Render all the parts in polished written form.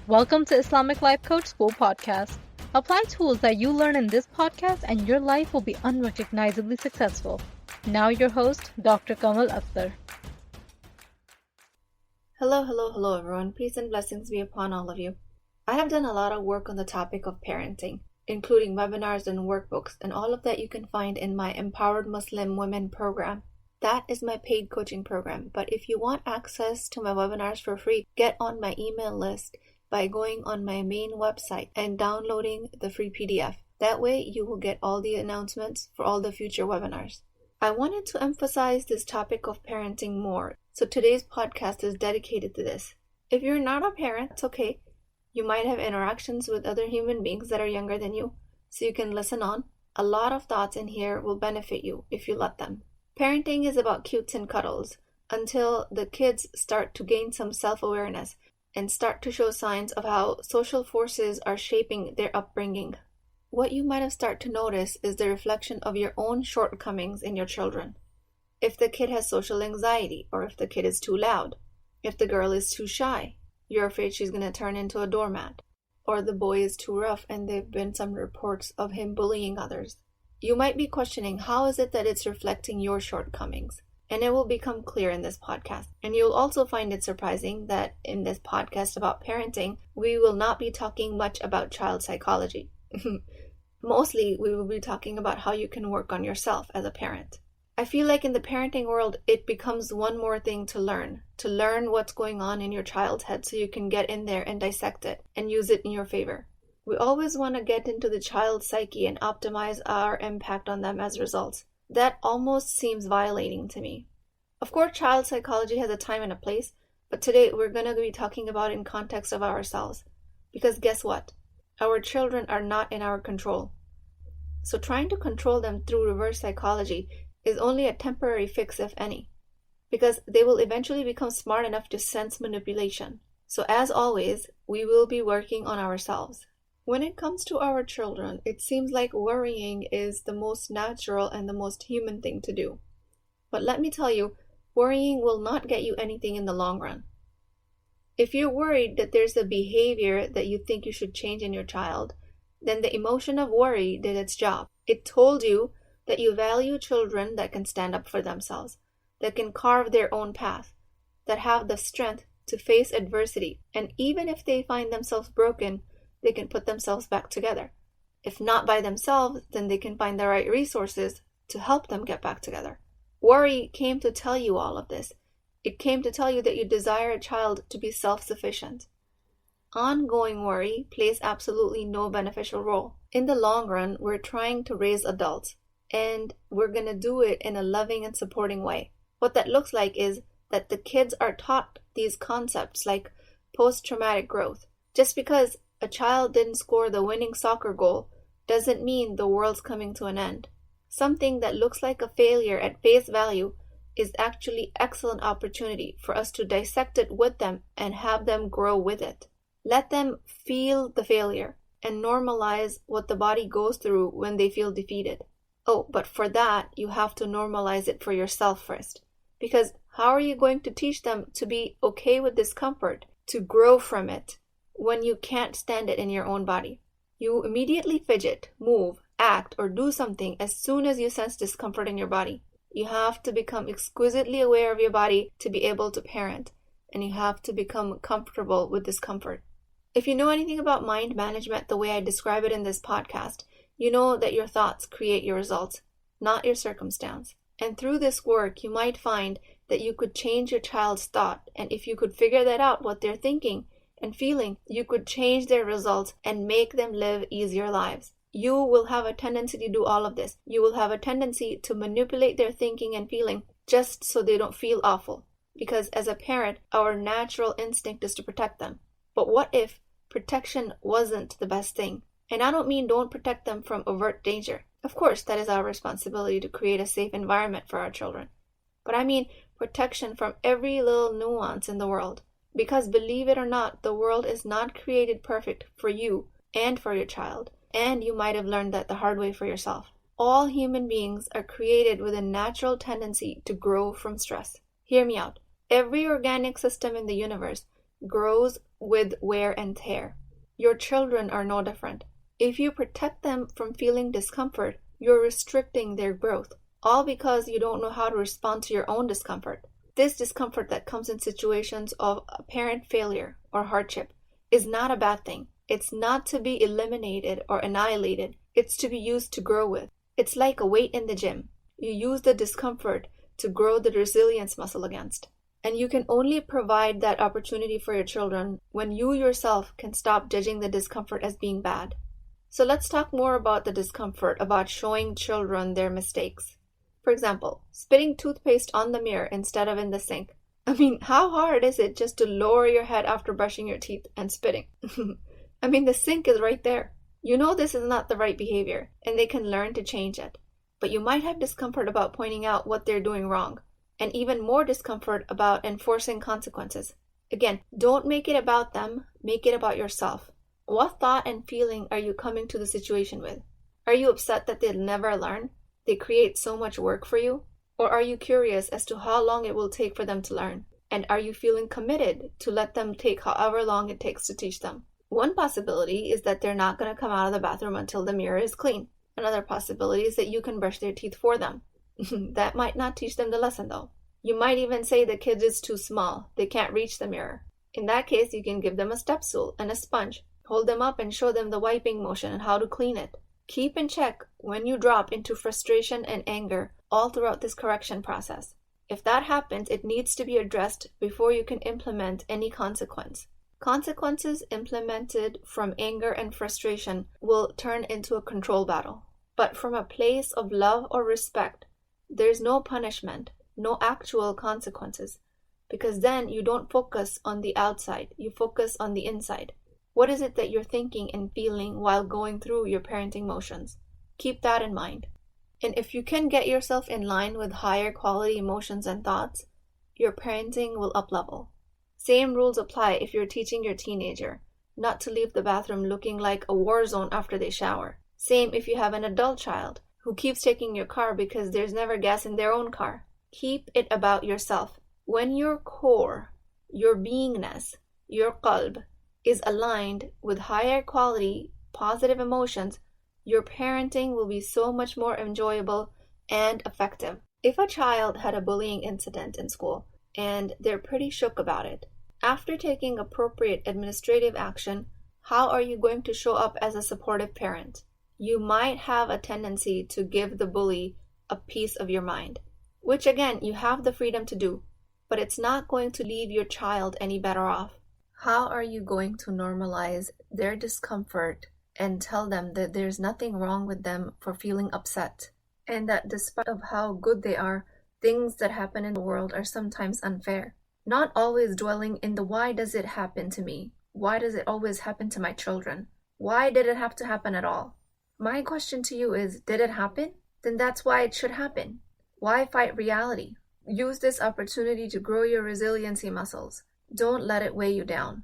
Welcome to Islamic Life Coach School Podcast. Apply tools that you learn in this podcast and your life will be unrecognizably successful. Now your host, Dr. Kamal Akhtar. Hello everyone. Peace and blessings be upon all of you. I have done a lot of work on the topic of parenting, including webinars and workbooks, and all of that you can find in my Empowered Muslim Women program. That is my paid coaching program, but if you want access to my webinars for free, get on my email list by going on my main website and downloading the free PDF. That way you will get all the announcements for all the future webinars. I wanted to emphasize this topic of parenting more, so today's podcast is dedicated to this. If you're not a parent, it's okay. You might have interactions with other human beings that are younger than you, so you can listen on. A lot of thoughts in here will benefit you if you let them. Parenting is about cutes and cuddles until the kids start to gain some self-awareness and start to show signs of how social forces are shaping their upbringing. What you might have started to notice is the reflection of your own shortcomings in your children. If the kid has social anxiety, or if the kid is too loud, if the girl is too shy, you're afraid she's going to turn into a doormat, or the boy is too rough and there have been some reports of him bullying others. You might be questioning, how is it that it's reflecting your shortcomings? And it will become clear in this podcast. And you'll also find it surprising that in this podcast about parenting, we will not be talking much about child psychology. Mostly, we will be talking about how you can work on yourself as a parent. I feel like in the parenting world, it becomes one more thing to learn what's going on in your child's head so you can get in there and dissect it and use it in your favor. We always want to get into the child's psyche and optimize our impact on them as results. That almost seems violating to me. Of course, child psychology has a time and a place, but today we're going to be talking about it in context of ourselves. Because guess what? Our children are not in our control. So trying to control them through reverse psychology is only a temporary fix, if any, because they will eventually become smart enough to sense manipulation. So as always, we will be working on ourselves. When it comes to our children, it seems like worrying is the most natural and the most human thing to do. But let me tell you, worrying will not get you anything in the long run. If you're worried that there's a behavior that you think you should change in your child, then the emotion of worry did its job. It told you that you value children that can stand up for themselves, that can carve their own path, that have the strength to face adversity, and even if they find themselves broken, they can put themselves back together. If not by themselves, then they can find the right resources to help them get back together. Worry came to tell you all of this. It came to tell you that you desire a child to be self-sufficient. Ongoing worry plays absolutely no beneficial role. In the long run, we're trying to raise adults, and we're going to do it in a loving and supporting way. What that looks like is that the kids are taught these concepts like post-traumatic growth. Just because a child didn't score the winning soccer goal doesn't mean the world's coming to an end. Something that looks like a failure at face value is actually excellent opportunity for us to dissect it with them and have them grow with it. Let them feel the failure and normalize what the body goes through when they feel defeated. Oh, but for that, you have to normalize it for yourself first. Because how are you going to teach them to be okay with discomfort, to grow from it, when you can't stand it in your own body? You immediately fidget, move, act, or do something as soon as you sense discomfort in your body. You have to become exquisitely aware of your body to be able to parent, and you have to become comfortable with discomfort. If you know anything about mind management the way I describe it in this podcast, you know that your thoughts create your results, not your circumstance. And through this work, you might find that you could change your child's thought, and if you could figure that out, what they're thinking and feeling, you could change their results and make them live easier lives. You will have a tendency to do all of this. You will have a tendency to manipulate their thinking and feeling just so they don't feel awful. Because as a parent, our natural instinct is to protect them. But what if protection wasn't the best thing? And I don't mean don't protect them from overt danger. Of course, that is our responsibility to create a safe environment for our children. But I mean protection from every little nuance in the world. Because believe it or not, the world is not created perfect for you and for your child. And you might have learned that the hard way for yourself. All human beings are created with a natural tendency to grow from stress. Hear me out. Every organic system in the universe grows with wear and tear. Your children are no different. If you protect them from feeling discomfort, you're restricting their growth, all because you don't know how to respond to your own discomfort. This discomfort that comes in situations of apparent failure or hardship is not a bad thing. It's not to be eliminated or annihilated. It's to be used to grow with. It's like a weight in the gym. You use the discomfort to grow the resilience muscle against. And you can only provide that opportunity for your children when you yourself can stop judging the discomfort as being bad. So let's talk more about the discomfort about showing children their mistakes. For example, spitting toothpaste on the mirror instead of in the sink. I mean, how hard is it just to lower your head after brushing your teeth and spitting? I mean, the sink is right there. You know this is not the right behavior, and they can learn to change it. But you might have discomfort about pointing out what they're doing wrong, and even more discomfort about enforcing consequences. Again, don't make it about them, make it about yourself. What thought and feeling are you coming to the situation with? Are you upset that they'll never learn? They create so much work for you? Or are you curious as to how long it will take for them to learn? And are you feeling committed to let them take however long it takes to teach them? One possibility is that they're not going to come out of the bathroom until the mirror is clean. Another possibility is that you can brush their teeth for them. That might not teach them the lesson though. You might even say the kid is too small. They can't reach the mirror. In that case, you can give them a step stool and a sponge. Hold them up and show them the wiping motion and how to clean it. Keep in check when you drop into frustration and anger all throughout this correction process. If that happens, it needs to be addressed before you can implement any consequence. Consequences implemented from anger and frustration will turn into a control battle. But from a place of love or respect, there's no punishment, no actual consequences, because then you don't focus on the outside, you focus on the inside. What is it that you're thinking and feeling while going through your parenting motions? Keep that in mind. And if you can get yourself in line with higher quality emotions and thoughts, your parenting will up-level. Same rules apply if you're teaching your teenager not to leave the bathroom looking like a war zone after they shower. Same if you have an adult child who keeps taking your car because there's never gas in their own car. Keep it about yourself. When your core, your beingness, your qalb is aligned with higher quality, positive emotions, your parenting will be so much more enjoyable and effective. If a child had a bullying incident in school and they're pretty shook about it, after taking appropriate administrative action, how are you going to show up as a supportive parent? You might have a tendency to give the bully a piece of your mind, which again, you have the freedom to do, but it's not going to leave your child any better off. How are you going to normalize their discomfort and tell them that there's nothing wrong with them for feeling upset, and that despite of how good they are, things that happen in the world are sometimes unfair? Not always dwelling in the why does it happen to me? Why does it always happen to my children? Why did it have to happen at all? My question to you is, did it happen? Then that's why it should happen. Why fight reality? Use this opportunity to grow your resiliency muscles. Don't let it weigh you down.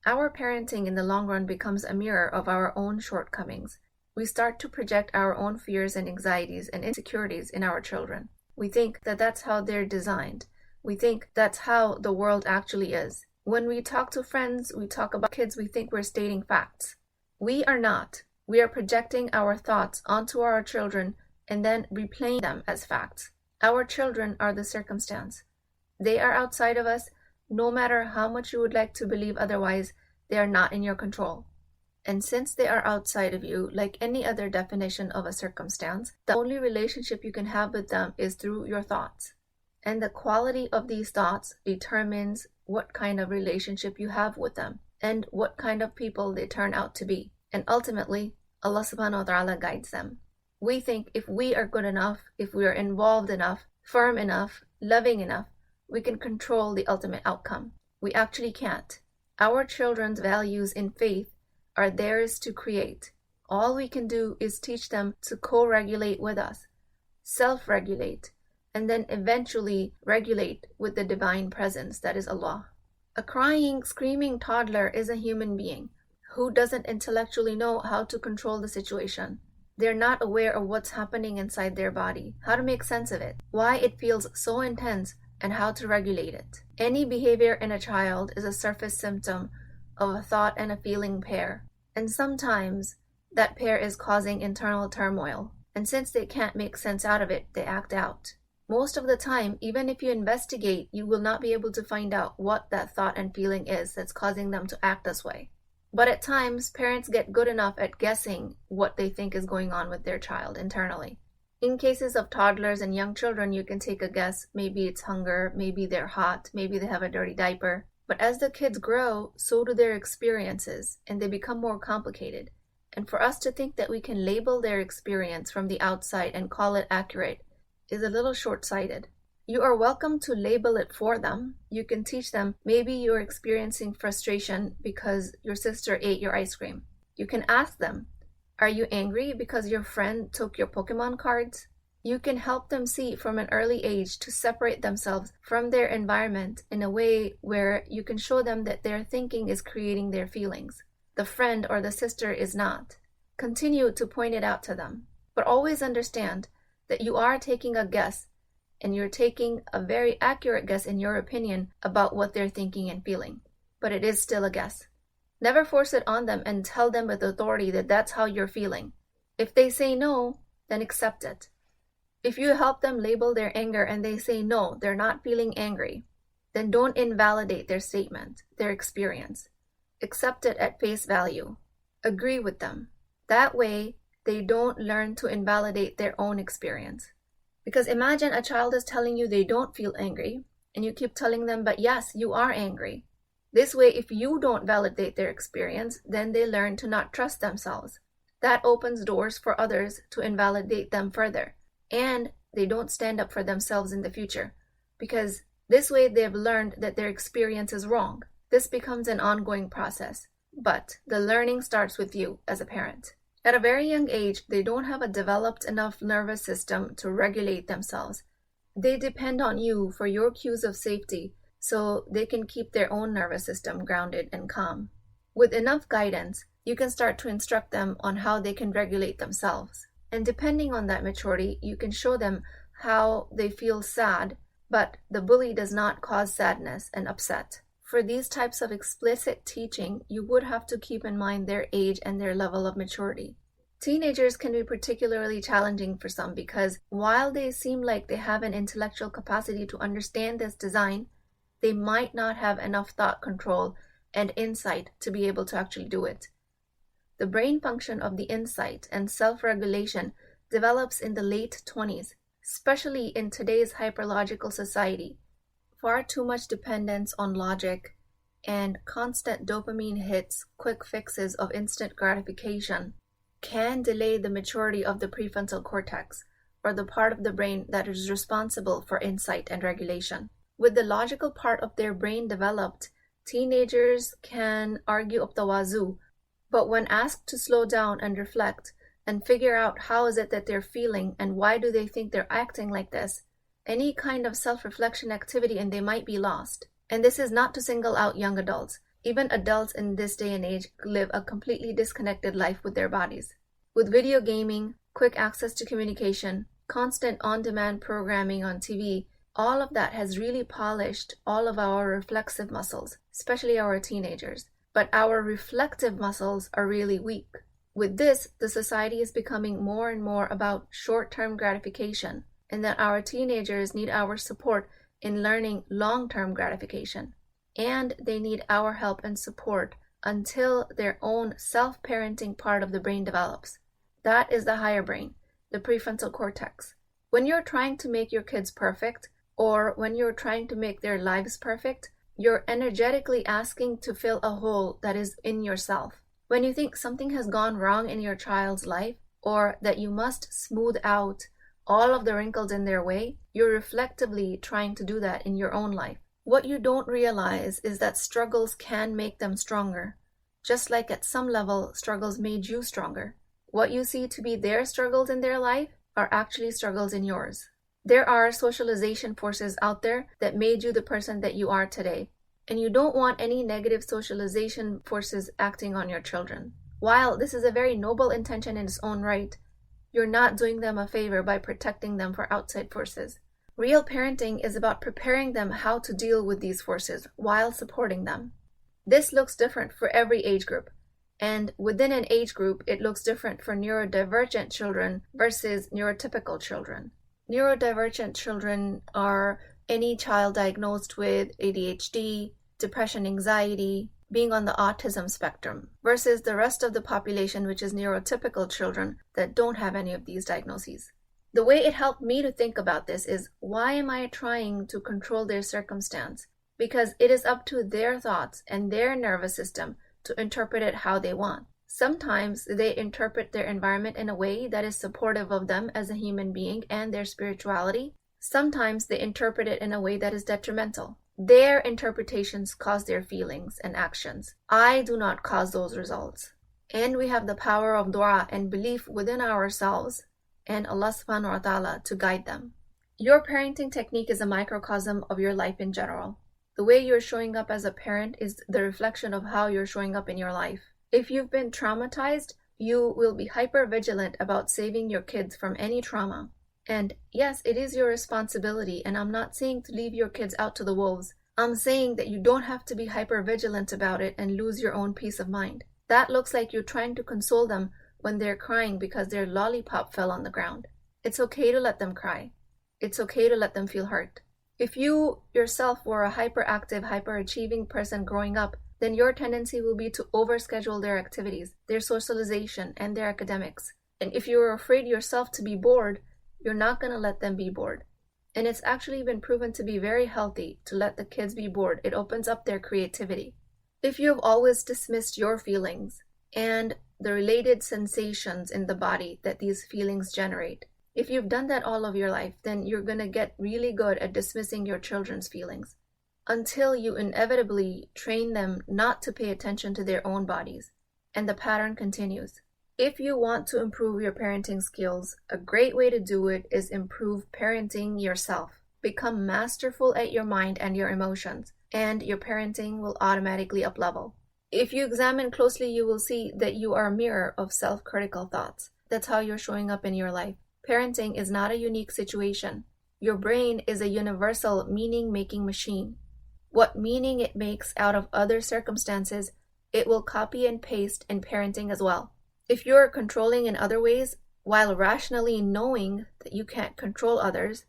Our parenting in the long run becomes a mirror of our own shortcomings. We start to project our own fears and anxieties and insecurities in our children. We think that that's how they're designed. We think that's how the world actually is. When we talk to friends, we talk about kids, we think we're stating facts. We are not. We are projecting our thoughts onto our children and then replaying them as facts. Our children are the circumstance. They are outside of us. No matter how much you would like to believe otherwise, they are not in your control. And since they are outside of you, like any other definition of a circumstance, the only relationship you can have with them is through your thoughts. And the quality of these thoughts determines what kind of relationship you have with them and what kind of people they turn out to be. And ultimately, Allah subhanahu wa ta'ala guides them. We think if we are good enough, if we are involved enough, firm enough, loving enough, we can control the ultimate outcome. We actually can't. Our children's values in faith are theirs to create. All we can do is teach them to co-regulate with us, self-regulate, and then eventually regulate with the divine presence that is Allah. A crying, screaming toddler is a human being who doesn't intellectually know how to control the situation. They're not aware of what's happening inside their body, how to make sense of it, why it feels so intense, and how to regulate it. Any behavior in a child is a surface symptom of a thought and a feeling pair. And sometimes that pair is causing internal turmoil. And since they can't make sense out of it, they act out. Most of the time, even if you investigate, you will not be able to find out what that thought and feeling is that's causing them to act this way. But at times, parents get good enough at guessing what they think is going on with their child internally. In cases of toddlers and young children, you can take a guess. Maybe it's hunger, maybe they're hot, maybe they have a dirty diaper. But as the kids grow, so do their experiences, and they become more complicated. And for us to think that we can label their experience from the outside and call it accurate is a little short-sighted. You are welcome to label it for them. You can teach them, maybe you're experiencing frustration because your sister ate your ice cream. You can ask them, are you angry because your friend took your Pokemon cards? You can help them see from an early age to separate themselves from their environment in a way where you can show them that their thinking is creating their feelings. The friend or the sister is not. Continue to point it out to them, but always understand that you are taking a guess, and you're taking a very accurate guess in your opinion about what they're thinking and feeling. But it is still a guess. Never force it on them and tell them with authority that that's how you're feeling. If they say no, then accept it. If you help them label their anger and they say no, they're not feeling angry, then don't invalidate their statement, their experience. Accept it at face value. Agree with them. That way, they don't learn to invalidate their own experience. Because imagine a child is telling you they don't feel angry, and you keep telling them, but yes, you are angry. This way, if you don't validate their experience, then they learn to not trust themselves. That opens doors for others to invalidate them further, and they don't stand up for themselves in the future, because this way they've learned that their experience is wrong. This becomes an ongoing process, but the learning starts with you as a parent. At a very young age, they don't have a developed enough nervous system to regulate themselves. They depend on you for your cues of safety so they can keep their own nervous system grounded and calm. With enough guidance, you can start to instruct them on how they can regulate themselves. And depending on that maturity, you can show them how they feel sad, but the bully does not cause sadness and upset. For these types of explicit teaching, you would have to keep in mind their age and their level of maturity. Teenagers can be particularly challenging for some because while they seem like they have an intellectual capacity to understand this design, they might not have enough thought control and insight to be able to actually do it. The brain function of the insight and self-regulation develops in the late 20s, especially in today's hyperlogical society. Far too much dependence on logic and constant dopamine hits, quick fixes of instant gratification can delay the maturity of the prefrontal cortex, or the part of the brain that is responsible for insight and regulation. With the logical part of their brain developed, teenagers can argue up the wazoo, but when asked to slow down and reflect and figure out how is it that they're feeling and why do they think they're acting like this, any kind of self-reflection activity and they might be lost. And this is not to single out young adults. Even adults in this day and age live a completely disconnected life with their bodies. With video gaming, quick access to communication, constant on-demand programming on TV, all of that has really polished all of our reflexive muscles, especially our teenagers. But our reflective muscles are really weak. With this, the society is becoming more and more about short-term gratification, and that our teenagers need our support in learning long-term gratification. And they need our help and support until their own self-parenting part of the brain develops. That is the higher brain, the prefrontal cortex. When you're trying to make your kids perfect, or when you're trying to make their lives perfect, you're energetically asking to fill a hole that is in yourself. When you think something has gone wrong in your child's life, or that you must smooth out all of the wrinkles in their way, you're reflectively trying to do that in your own life. What you don't realize is that struggles can make them stronger, just like at some level struggles made you stronger. What you see to be their struggles in their life are actually struggles in yours. There are socialization forces out there that made you the person that you are today, and you don't want any negative socialization forces acting on your children. While this is a very noble intention in its own right, you're not doing them a favor by protecting them for outside forces. Real parenting is about preparing them how to deal with these forces while supporting them. This looks different for every age group. And within an age group, it looks different for neurodivergent children versus neurotypical children. Neurodivergent children are any child diagnosed with ADHD, depression, anxiety, being on the autism spectrum, versus the rest of the population, which is neurotypical children that don't have any of these diagnoses. The way it helped me to think about this is, why am I trying to control their circumstance? Because it is up to their thoughts and their nervous system to interpret it how they want. Sometimes they interpret their environment in a way that is supportive of them as a human being and their spirituality. Sometimes they interpret it in a way that is detrimental. Their interpretations cause their feelings and actions. I do not cause those results. And we have the power of dua and belief within ourselves and Allah subhanahu wa ta'ala to guide them. Your parenting technique is a microcosm of your life in general. The way you're showing up as a parent is the reflection of how you're showing up in your life. If you've been traumatized, you will be hyper vigilant about saving your kids from any trauma. And yes, it is your responsibility, and I'm not saying to leave your kids out to the wolves. I'm saying that you don't have to be hyper vigilant about it and lose your own peace of mind. That looks like you're trying to console them when they're crying because their lollipop fell on the ground. It's okay to let them cry. It's okay to let them feel hurt. If you yourself were a hyperactive, hyperachieving person growing up, then your tendency will be to overschedule their activities, their socialization, and their academics. And if you're afraid yourself to be bored, you're not going to let them be bored. And it's actually been proven to be very healthy to let the kids be bored. It opens up their creativity. If you've always dismissed your feelings and the related sensations in the body that these feelings generate, if you've done that all of your life, then you're going to get really good at dismissing your children's feelings until you inevitably train them not to pay attention to their own bodies. And the pattern continues. If you want to improve your parenting skills, a great way to do it is improve parenting yourself. Become masterful at your mind and your emotions, and your parenting will automatically up-level. If you examine closely, you will see that you are a mirror of self-critical thoughts. That's how you're showing up in your life. Parenting is not a unique situation. Your brain is a universal meaning-making machine. What meaning it makes out of other circumstances, it will copy and paste in parenting as well. If you're controlling in other ways, while rationally knowing that you can't control others,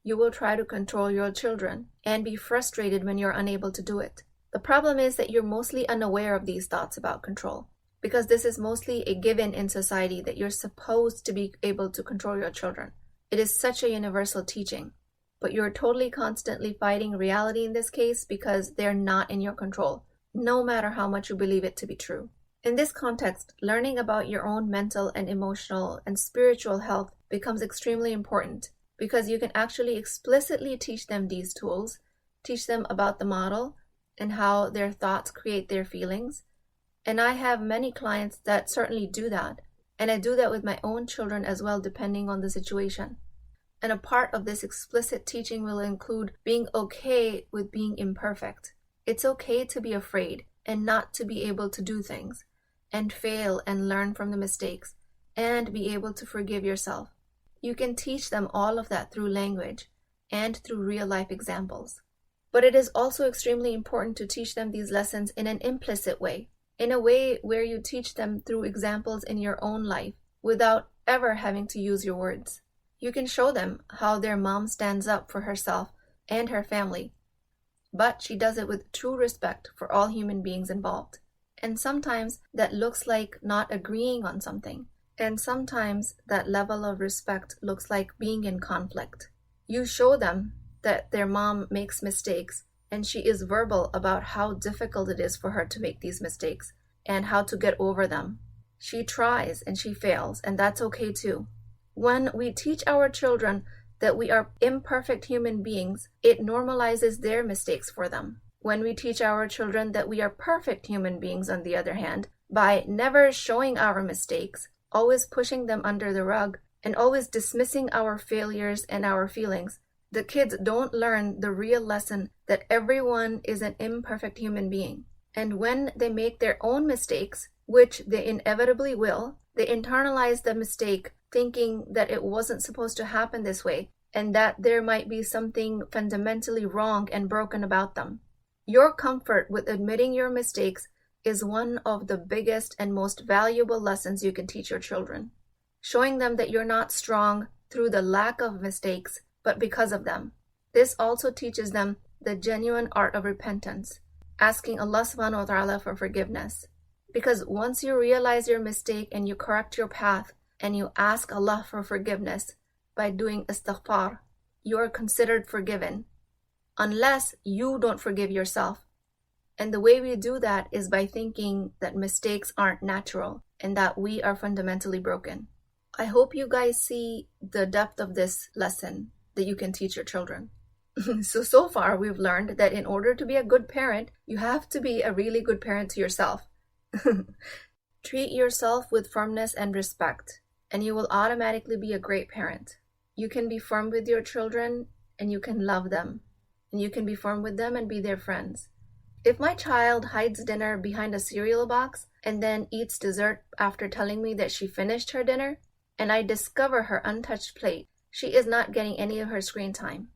you will try to control your children and be frustrated when you're unable to do it. The problem is that you're mostly unaware of these thoughts about control, because this is mostly a given in society that you're supposed to be able to control your children. It is such a universal teaching, but you're totally constantly fighting reality in this case because they're not in your control, no matter how much you believe it to be true. In this context, learning about your own mental and emotional and spiritual health becomes extremely important because you can actually explicitly teach them these tools, teach them about the model and how their thoughts create their feelings. And I have many clients that certainly do that. And I do that with my own children as well, depending on the situation. And a part of this explicit teaching will include being okay with being imperfect. It's okay to be afraid and not to be able to do things, and fail and learn from the mistakes, and be able to forgive yourself. You can teach them all of that through language and through real-life examples. But it is also extremely important to teach them these lessons in an implicit way, in a way where you teach them through examples in your own life without ever having to use your words. You can show them how their mom stands up for herself and her family, but she does it with true respect for all human beings involved. And sometimes that looks like not agreeing on something. And sometimes that level of respect looks like being in conflict. You show them that their mom makes mistakes, and she is verbal about how difficult it is for her to make these mistakes and how to get over them. She tries and she fails, and that's okay too. When we teach our children that we are imperfect human beings, it normalizes their mistakes for them. When we teach our children that we are perfect human beings, on the other hand, by never showing our mistakes, always pushing them under the rug, and always dismissing our failures and our feelings, the kids don't learn the real lesson that everyone is an imperfect human being. And when they make their own mistakes, which they inevitably will, they internalize the mistake thinking that it wasn't supposed to happen this way and that there might be something fundamentally wrong and broken about them. Your comfort with admitting your mistakes is one of the biggest and most valuable lessons you can teach your children. Showing them that you're not strong through the lack of mistakes, but because of them. This also teaches them the genuine art of repentance, asking Allah subhanahu wa ta'ala for forgiveness. Because once you realize your mistake and you correct your path and you ask Allah for forgiveness by doing istighfar, you are considered forgiven, unless you don't forgive yourself. And the way we do that is by thinking that mistakes aren't natural and that we are fundamentally broken. I hope you guys see the depth of this lesson that you can teach your children. So far we've learned that in order to be a good parent, you have to be a really good parent to yourself. Treat yourself with firmness and respect, and you will automatically be a great parent. You can be firm with your children, and you can love them, and you can be firm with them and be their friends. If my child hides dinner behind a cereal box and then eats dessert after telling me that she finished her dinner, and I discover her untouched plate, she is not getting any of her screen time.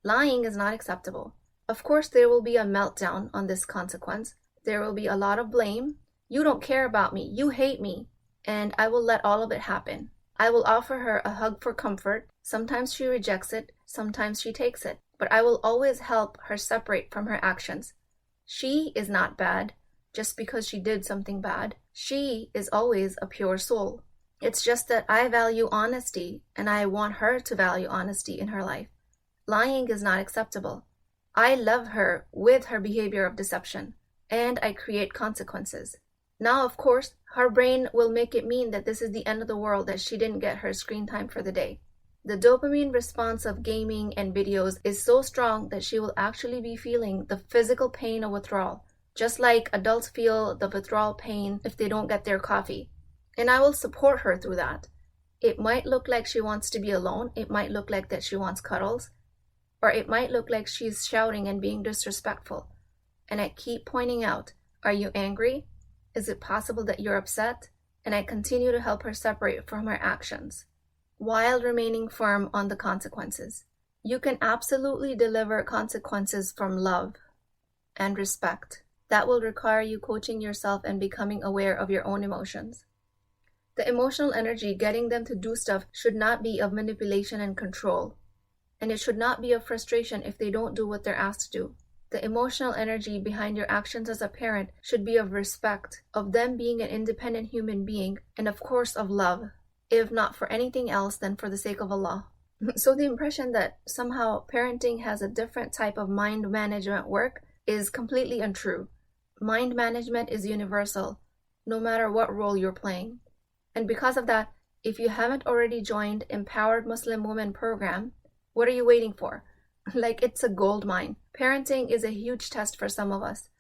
Lying is not acceptable. Of course, there will be a meltdown on this consequence. There will be a lot of blame. You don't care about me. You hate me. And I will let all of it happen. I will offer her a hug for comfort. Sometimes she rejects it. Sometimes she takes it. But I will always help her separate from her actions. She is not bad just because she did something bad. She is always a pure soul. It's just that I value honesty, and I want her to value honesty in her life. Lying is not acceptable. I love her with her behavior of deception, and I create consequences. Now, of course, her brain will make it mean that this is the end of the world, that she didn't get her screen time for the day. The dopamine response of gaming and videos is so strong that she will actually be feeling the physical pain of withdrawal, just like adults feel the withdrawal pain if they don't get their coffee. And I will support her through that. It might look like she wants to be alone. It might look like that she wants cuddles. Or it might look like she's shouting and being disrespectful. And I keep pointing out, are you angry? Is it possible that you're upset? And I continue to help her separate from her actions, while remaining firm on the consequences. You can absolutely deliver consequences from love and respect. That will require you coaching yourself and becoming aware of your own emotions. The emotional energy getting them to do stuff should not be of manipulation and control. And it should not be of frustration if they don't do what they're asked to do. The emotional energy behind your actions as a parent should be of respect, of them being an independent human being, and of course of love, if not for anything else than for the sake of Allah. So the impression that somehow parenting has a different type of mind management work is completely untrue. Mind management is universal, no matter what role you're playing. And because of that, if you haven't already joined Empowered Muslim Women program, what are you waiting for? Like, it's a gold mine. Parenting is a huge test for some of us.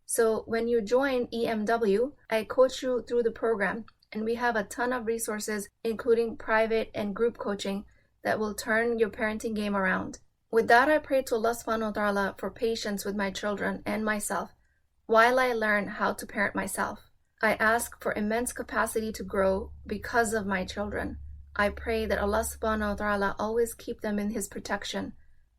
So when you join EMW, I coach you through the program, and we have a ton of resources, including private and group coaching, that will turn your parenting game around. With that, I pray to Allah subhanahu wa ta'ala for patience with my children and myself, while I learn how to parent myself. I ask for immense capacity to grow because of my children. I pray that Allah subhanahu wa ta'ala always keep them in His protection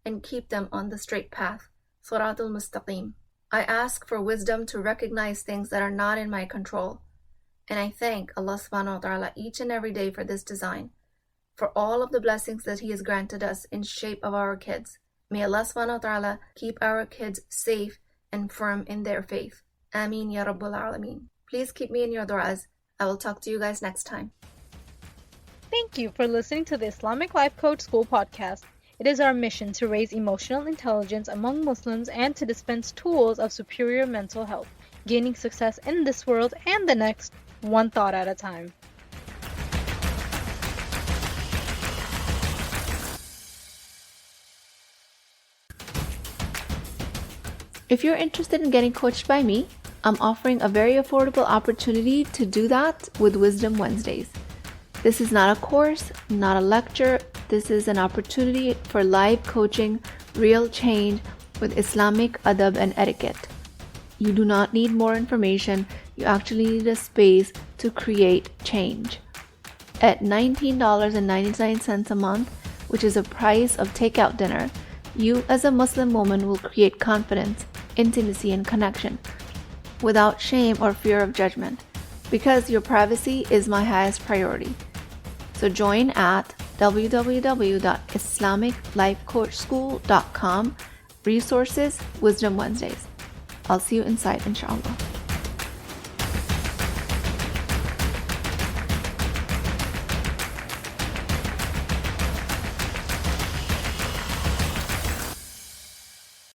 and keep them on the straight path, Siratul Mustaqim. I ask for wisdom to recognize things that are not in my control. And I thank Allah subhanahu wa ta'ala each and every day for this design, for all of the blessings that He has granted us in shape of our kids. May Allah subhanahu wa ta'ala keep our kids safe and firm in their faith. Ameen ya Rabbul Alameen. Please keep me in your du'as. I will talk to you guys next time. Thank you for listening to the Islamic Life Coach School podcast. It is our mission to raise emotional intelligence among Muslims and to dispense tools of superior mental health, gaining success in this world and the next, one thought at a time. If you're interested in getting coached by me, I'm offering a very affordable opportunity to do that with Wisdom Wednesdays. This is not a course, not a lecture. This is an opportunity for live coaching, real change with Islamic adab and etiquette. You do not need more information. You actually need a space to create change. At $19.99 a month, which is the price of takeout dinner, you as a Muslim woman will create confidence, intimacy, and connection, without shame or fear of judgment, because your privacy is my highest priority. So join at www.islamiclifecoachschool.com. Resources, Wisdom Wednesdays. I'll see you inside, inshallah.